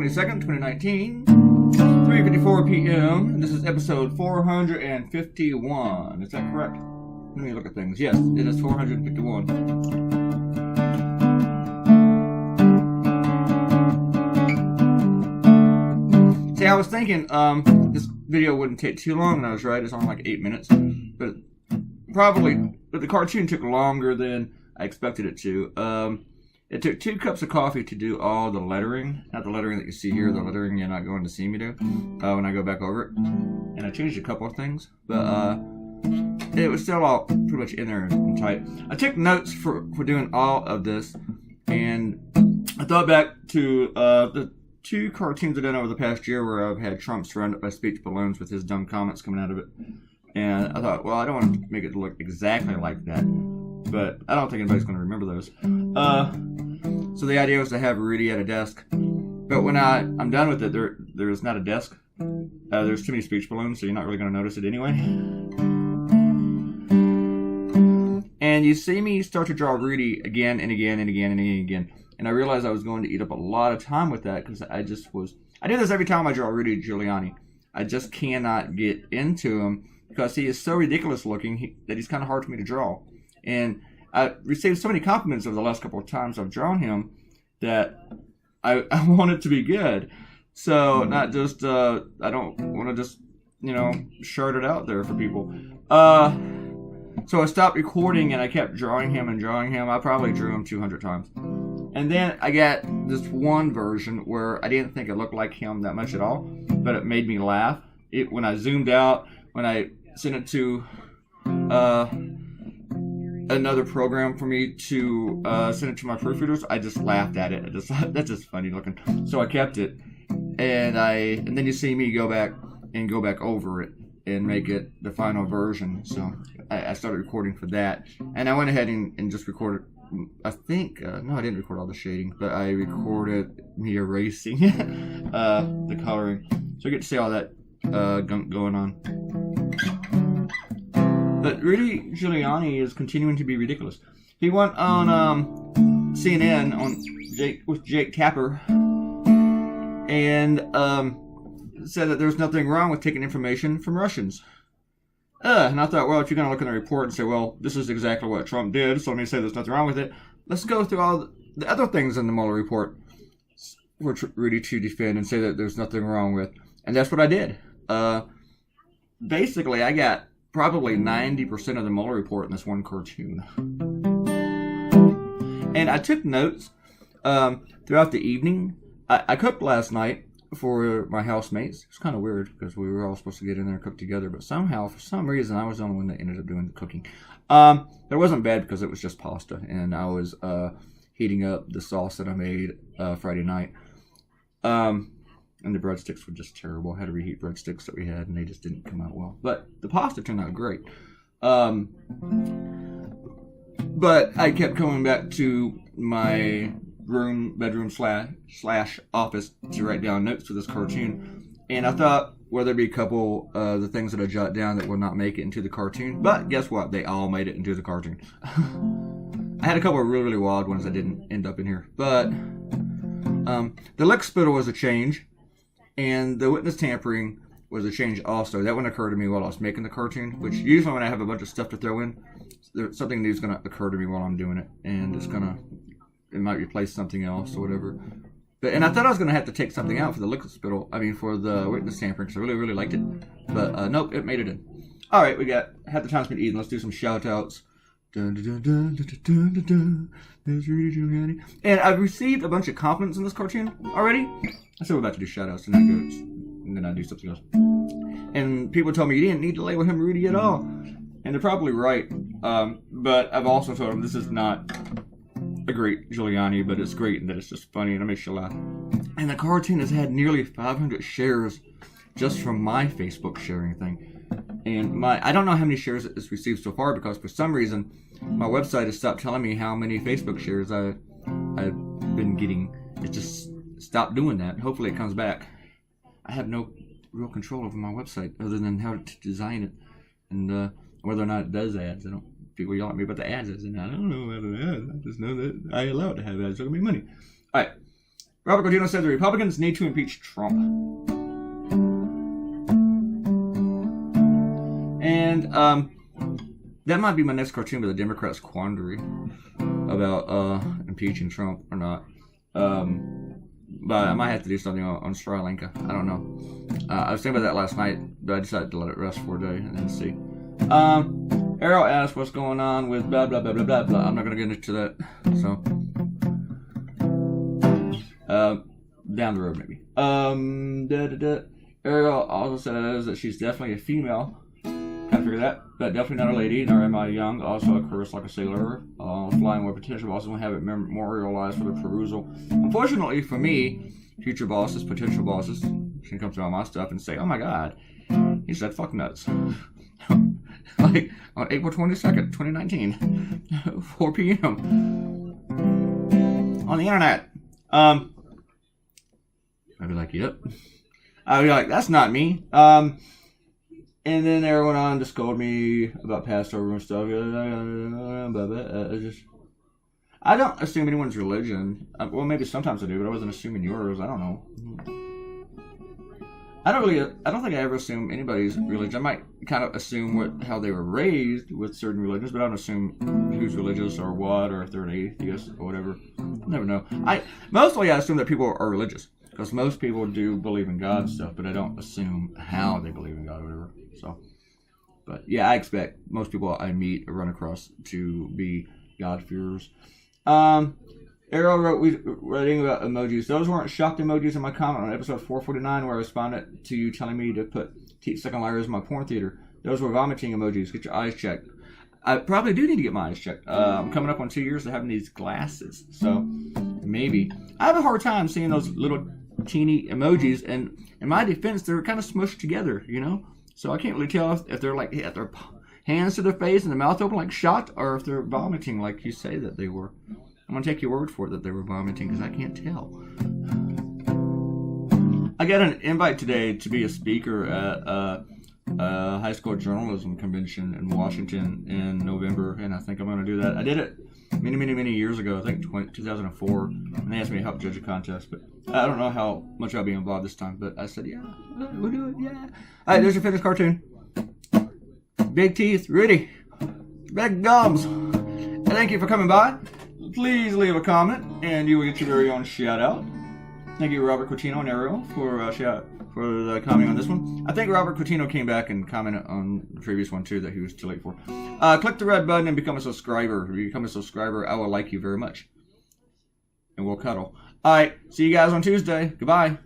22nd, 2019, 3:54 p.m. This is episode 451. Is that correct? Let me look at things. Yes, it is 451. See, I was thinking this video wouldn't take too long, and I was right. It's only like 8 minutes. But the cartoon took longer than I expected it to. It took 2 cups of coffee to do all the lettering. Not the lettering that you see here, the lettering you're not going to see me do when I go back over it. And I changed a couple of things, but it was still all pretty much in there and tight. I took notes for doing all of this, and I thought back to the 2 cartoons I've done over the past year where I've had Trump surrounded by speech balloons with his dumb comments coming out of it. And I thought, well, I don't want to make it look exactly like that, but I don't think anybody's going to remember those. So the idea was to have Rudy at a desk, but when I'm done with it, there is not a desk. There's too many speech balloons, so you're not really going to notice it anyway. And you see me start to draw Rudy again and again and again and again. And I realized I was going to eat up a lot of time with that because I do this every time I draw Rudy Giuliani. I just cannot get into him because he is so ridiculous looking that he's kind of hard for me to draw. And I received so many compliments over the last couple of times I've drawn him that I want it to be good. So not just, I don't want to just, shart it out there for people. So I stopped recording and I kept drawing him and drawing him. I probably drew him 200 times. And then I got this one version where I didn't think it looked like him that much at all, but it made me laugh. When I zoomed out, when I sent it to another program for me to send it to my proofreaders, I just laughed at it. That's just funny looking. So I kept it, and then you see me go back over it and make it the final version. So I started recording for that, and I went ahead and just recorded. I think no, I didn't record all the shading, but I recorded me erasing the coloring, so you get to see all that gunk going on. But Rudy Giuliani is continuing to be ridiculous. He went on CNN with Jake Tapper and said that there's nothing wrong with taking information from Russians. And I thought, well, if you're going to look in the report and say, well, this is exactly what Trump did, so let me say there's nothing wrong with it, let's go through all the other things in the Mueller report for Rudy to defend and say that there's nothing wrong with. And that's what I did. Basically, I got probably 90% of the Mueller report in this one cartoon. And I took notes throughout the evening. I cooked last night for my housemates. It's kind of weird because we were all supposed to get in there and cook together, but somehow, for some reason, I was the only one that ended up doing the cooking. It wasn't bad because it was just pasta, and I was heating up the sauce that I made Friday night. And the breadsticks were just terrible. I had to reheat breadsticks that we had, and they just didn't come out well. But the pasta turned out great. But I kept coming back to my bedroom slash office to write down notes for this cartoon. And I thought, well, there'd be a couple of the things that I jot down that will not make it into the cartoon. But guess what? They all made it into the cartoon. I had a couple of really, really wild ones that didn't end up in here. But the lick spittle was a change. And the witness tampering was a change also. That one occurred to me while I was making the cartoon, which usually when I have a bunch of stuff to throw in, something new is going to occur to me while I'm doing it. And it might replace something else or whatever. And I thought I was going to have to take something out for the liquid spittle. For the witness tampering, because I really, really liked it. But nope, it made it in. All right, we got half the time spent eating. Let's do some shout outs. Dun, dun, dun, dun, dun, dun, dun, dun. There's Rudy Giuliani. And I've received a bunch of compliments in this cartoon already. I said we're about to do shout outs, and then I do something else. And people told me you didn't need to label him Rudy at all. And they're probably right. But I've also told them this is not a great Giuliani, but it's great and that it's just funny and it makes you laugh. And the cartoon has had nearly 500 shares just from my Facebook sharing thing. And I don't know how many shares it's received so far because for some reason my website has stopped telling me how many Facebook shares I've been getting. It just stopped doing that. Hopefully it comes back. I have no real control over my website other than how to design it and whether or not it does ads. People yell at me about the ads, and I don't know about the ads. I just know that I allow it to have ads. So it'll make money. All right. Robert Claytoonz said the Republicans need to impeach Trump. And that might be my next cartoon with the Democrats' quandary about impeaching Trump or not. But I might have to do something on Sri Lanka. I don't know. I was thinking about that last night, but I decided to let it rest for a day and then see. Errol asked what's going on with blah, blah, blah, blah, blah, blah. I'm not going to get into that. So, down the road, maybe. Errol also says that she's definitely a female. Can't figure that. But definitely not a lady, nor am I young. Also a curse like a sailor. Flying with potential bosses will have it memorialized for the perusal. Unfortunately for me, future bosses, potential bosses, can come to all my stuff and say, oh my god, he said fuck nuts. Like on April 22nd, 2019, 4 p.m. on the internet. I'd be like, yep. I'd be like, that's not me. And then they went on to scold me about Passover and stuff. I don't assume anyone's religion. Well, maybe sometimes I do, but I wasn't assuming yours. I don't know. I don't think I ever assume anybody's religion. I might kind of assume how they were raised with certain religions, but I don't assume who's religious or what, or if they're an atheist or whatever. I never know. Mostly I assume that people are religious, because most people do believe in God and stuff, but I don't assume how they believe in God or whatever. So, but yeah, I expect most people I meet or run across to be God-fearers. Arrow wrote writing about emojis. Those weren't shocked emojis in my comment on episode 449 where I responded to you telling me to put second layers in my porn theater. Those were vomiting emojis. Get your eyes checked. I probably do need to get my eyes checked. I'm coming up on 2 years of having these glasses, so maybe. I have a hard time seeing those little teeny emojis, and in my defense, they're kind of smushed together, you know? So I can't really tell if they're like, if their hands to their face and the mouth open like shot, or if they're vomiting like you say that they were. I'm going to take your word for it that they were vomiting, because I can't tell. I got an invite today to be a speaker at a high school journalism convention in Washington in November, and I think I'm going to do that. I did it many years ago, I think 2004, and they asked me to help judge a contest, but I don't know how much I'll be involved this time, but I said, yeah, we'll do it, yeah. Alright, there's your finished cartoon. Big teeth, Rudy. Big gums. Thank you for coming by. Please leave a comment, and you will get your very own shout out. Thank you, Robert Coutinho and Ariel, for the commenting on this one. I think Robert Coutinho came back and commented on the previous one too that he was too late for. Click the red button and become a subscriber. If you become a subscriber, I will like you very much, and we'll cuddle. All right, see you guys on Tuesday. Goodbye.